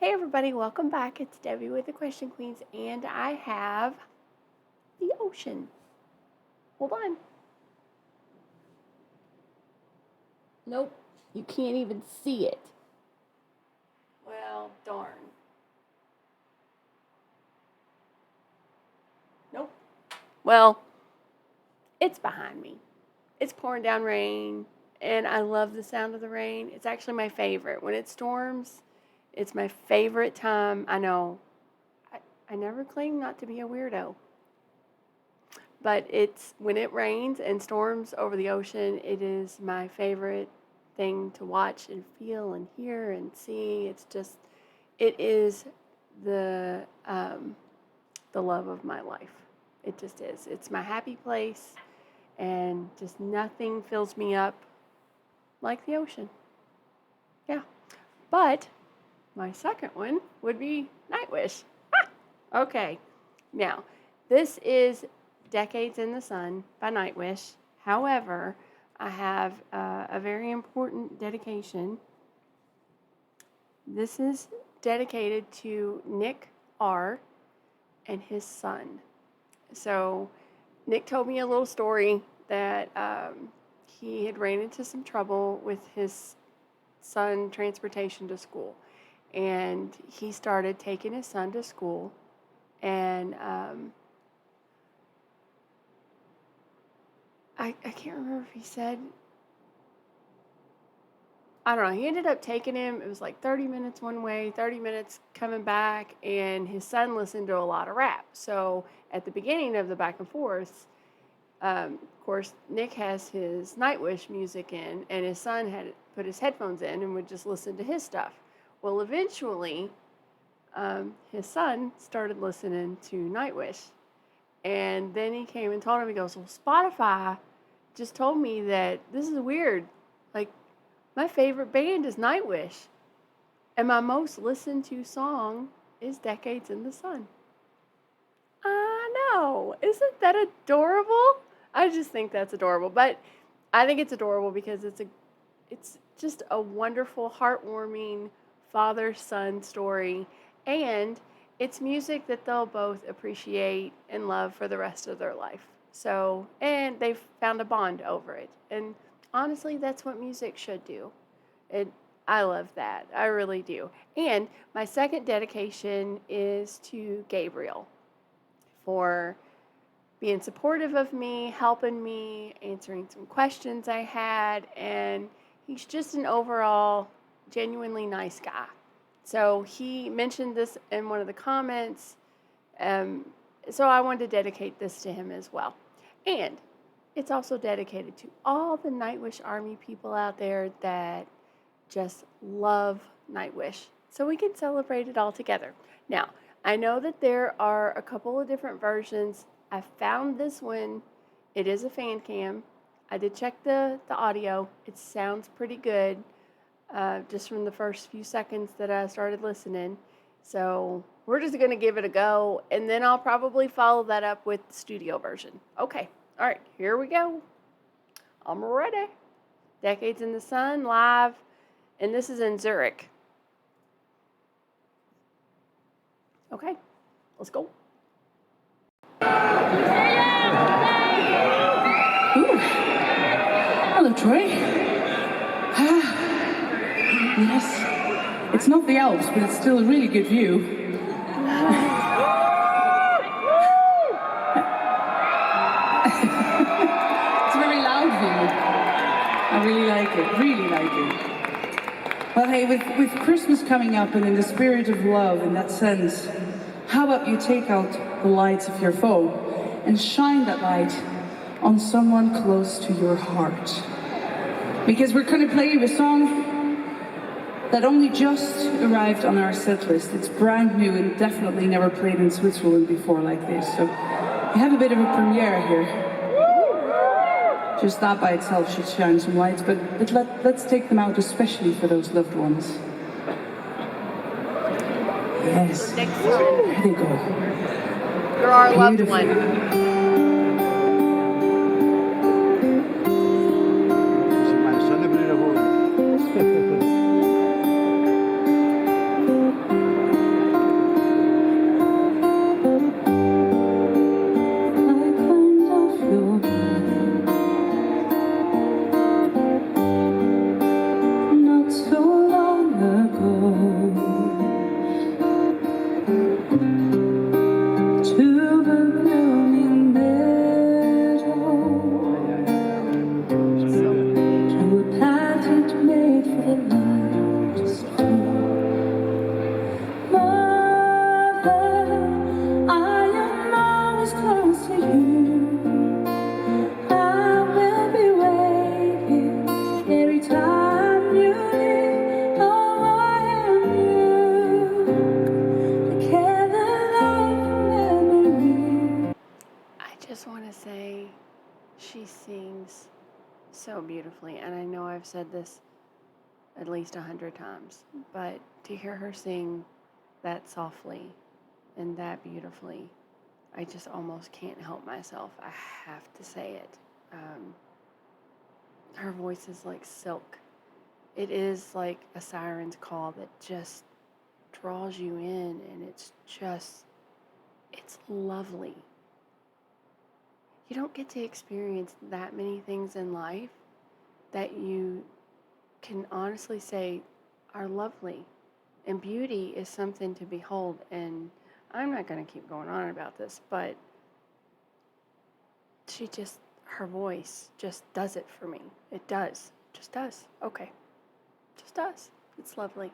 Hey everybody, welcome back. It's Debbie with the Question Queens, and I have the ocean. Hold on. Nope, you can't even see it. Well, darn. Nope. Well, it's behind me. It's pouring down rain, and I love the sound of the rain. It's actually my favorite. When it storms, it's my favorite time. I know, I never claim not to be a weirdo. But it's when it rains and storms over the ocean, it is my favorite thing to watch and feel and hear and see. It is the love of my life. It just is. It's my happy place, and just nothing fills me up like the ocean. Yeah. But my second one would be Nightwish. Okay. Now, this is Decades in the Sun by Nightwish. However, I have a very important dedication. This is dedicated to Nick R. and his son. So, Nick told me a little story that he had ran into some trouble with his son transportation to school. And he started taking his son to school, and I can't remember if he said, I don't know, he ended up taking him, it was like 30 minutes one way, 30 minutes coming back, and his son listened to a lot of rap. So at the beginning of the back and forth, of course, Nick has his Nightwish music in, and his son had put his headphones in and would just listen to his stuff. Well, eventually, his son started listening to Nightwish. And then he came and told him, he goes, well, Spotify just told me that this is weird. Like, my favorite band is Nightwish. And my most listened to song is Decades in the Sun. I know. Isn't that adorable? I just think that's adorable. But I think it's adorable because it's just a wonderful, heartwarming father-son story. And it's music that they'll both appreciate and love for the rest of their life. So, and they've found a bond over it. And honestly, that's what music should do. I love that. I really do. And my second dedication is to Gabriel for being supportive of me, helping me, answering some questions I had. And he's just an overall genuinely nice guy. So he mentioned this in one of the comments, so I wanted to dedicate this to him as well. And it's also dedicated to all the Nightwish Army people out there that just love Nightwish, so we can celebrate it all together. Now, I know that there are a couple of different versions. I found this one. It is a fan cam. I did check the audio. It sounds pretty good. Just from the first few seconds that I started listening. So we're just going to give it a go, and then I'll probably follow that up with the studio version. Okay, all right, here we go. I'm ready. Decades in the Sun, live, and this is in Zurich. Okay, let's go. Ooh. Hello, Troy. Yes, it's not the Alps, but it's still a really good view. It's a very loud view. I really like it. Well, hey, with Christmas coming up and in the spirit of love in that sense, how about you take out the lights of your phone and shine that light on someone close to your heart? Because we're going to play you a song that only just arrived on our set list. It's brand new and definitely never played in Switzerland before like this. So we have a bit of a premiere here. Just that by itself should shine some lights, but let's take them out especially for those loved ones. Yes. There they go. You're our loved one. said this at least 100 times, but to hear her sing that softly and that beautifully, I just almost can't help myself. I have to say it. Her voice is like silk. It is like a siren's call that just draws you in, and it's lovely. You don't get to experience that many things in life that you can honestly say are lovely. And beauty is something to behold. And I'm not going to keep going on about this, but her voice just does it for me. It does. Just does. Okay. Just does. It's lovely.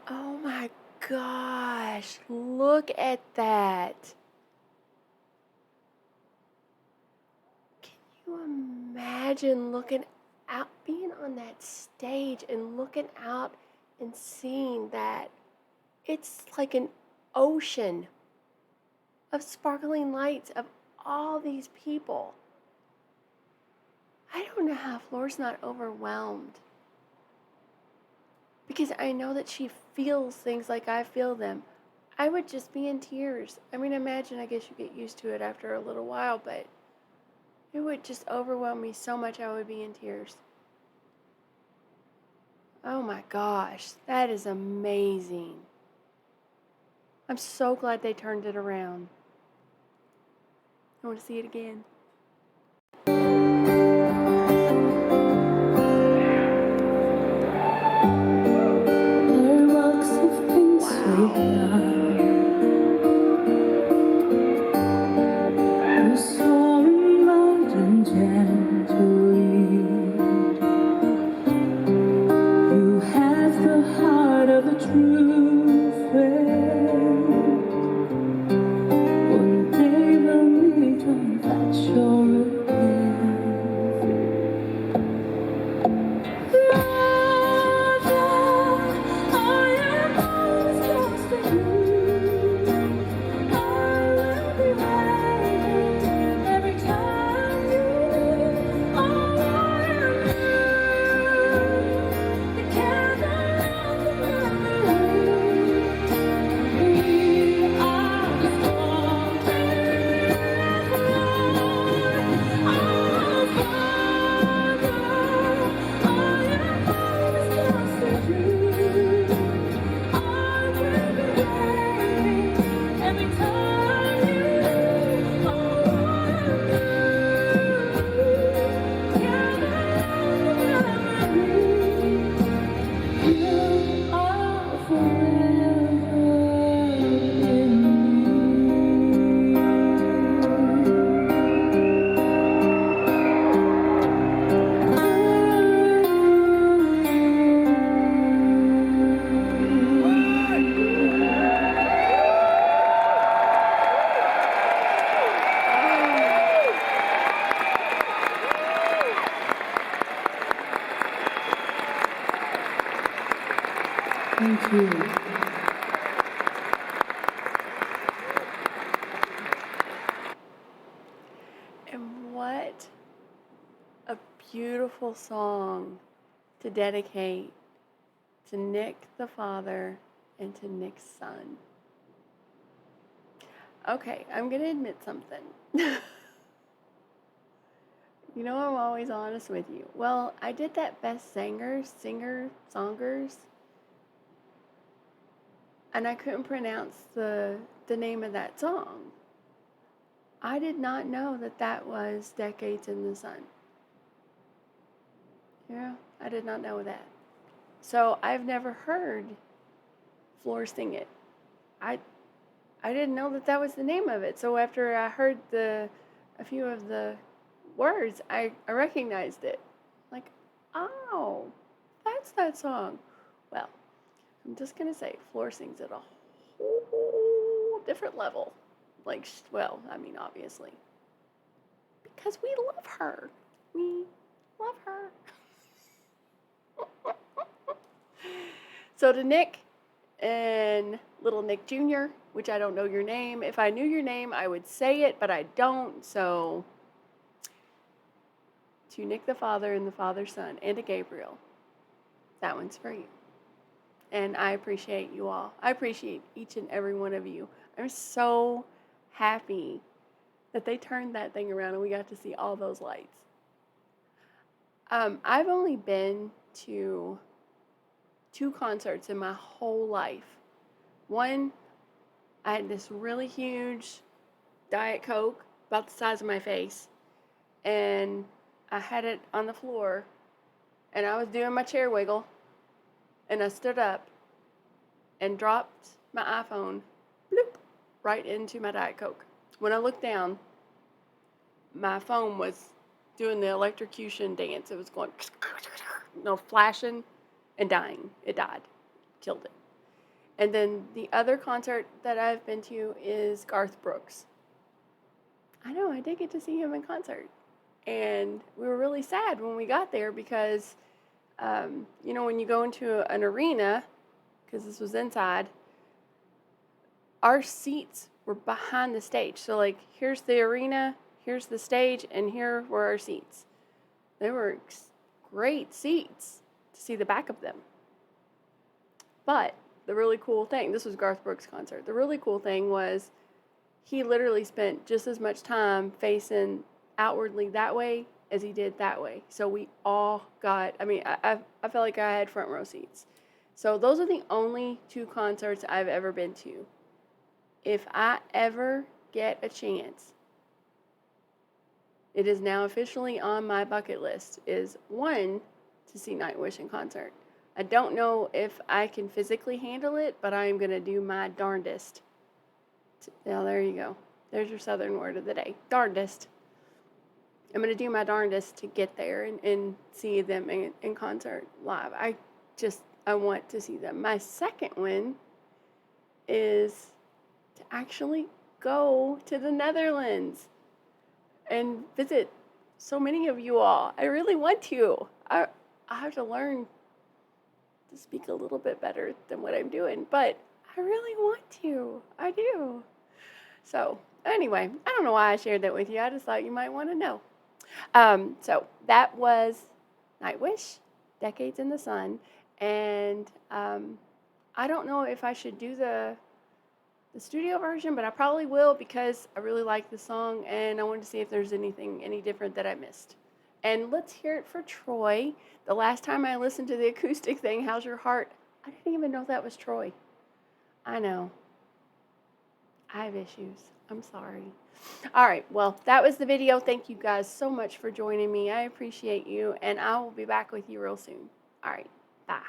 Oh my gosh, look at that. Can you imagine looking out, being on that stage and looking out and seeing that? It's like an ocean of sparkling lights of all these people. I don't know how Floor's not overwhelmed. Because I know that she feels things like I feel them. I would just be in tears. I mean, imagine, I guess you get used to it after a little while, but it would just overwhelm me so much I would be in tears. Oh my gosh, that is amazing. I'm so glad they turned it around. I want to see it again. One day we'll meet on that shore. Thank you. And what a beautiful song to dedicate to Nick the father and to Nick's son. Okay, I'm going to admit something. You know, I'm always honest with you. Well, I did that best songers, and I couldn't pronounce the name of that song. I did not know that that was Decades in the Sun. Yeah, I did not know that. So I've never heard Floor sing it. I didn't know that that was the name of it. So after I heard a few of the words, I recognized it. Like, oh, that's that song. Well, I'm just gonna say, Floor sings at a whole different level. Like, well, I mean, obviously, because we love her. We love her. So to Nick and little Nick Jr., which I don't know your name. If I knew your name, I would say it, but I don't. So to Nick the father and the father's son, and to Gabriel, that one's for you. And I appreciate you all. I appreciate each and every one of you. I'm so happy that they turned that thing around and we got to see all those lights. I've only been to 2 concerts in my whole life. One, I had this really huge Diet Coke about the size of my face, and I had it on the floor, and I was doing my chair wiggle, and I stood up and dropped my iPhone, bloop, right into my Diet Coke. When I looked down, my phone was doing the electrocution dance. It was going, flashing and dying. It died. Killed it. And then the other concert that I've been to is Garth Brooks. I know, I did get to see him in concert. And we were really sad when we got there because, when you go into an arena, because this was inside, our seats were behind the stage. So, like, here's the arena, here's the stage, and here were our seats. They were great seats to see the back of them. But the really cool thing, this was Garth Brooks' concert, the really cool thing was he literally spent just as much time facing outwardly that way as he did that way. So we all got, I felt like I had front row seats. So those are the only 2 concerts I've ever been to. If I ever get a chance, it is now officially on my bucket list, is 1, to see Nightwish in concert. I don't know if I can physically handle it, but I am going to do my darndest. Now, there you go. There's your southern word of the day. Darndest. I'm going to do my darndest to get there and see them in concert live. I want to see them. My second one is to actually go to the Netherlands and visit so many of you all. I really want to. I have to learn to speak a little bit better than what I'm doing, but I really want to. I do. So anyway, I don't know why I shared that with you. I just thought you might want to know. So that was Nightwish, Decades in the Sun, and I don't know if I should do the studio version, but I probably will because I really like the song and I wanted to see if there's any different that I missed. And let's hear it for Troy. The last time I listened to the acoustic thing, How's Your Heart? I didn't even know that was Troy. I know. I have issues. I'm sorry. All right. Well, that was the video. Thank you guys so much for joining me. I appreciate you, and I will be back with you real soon. All right. Bye.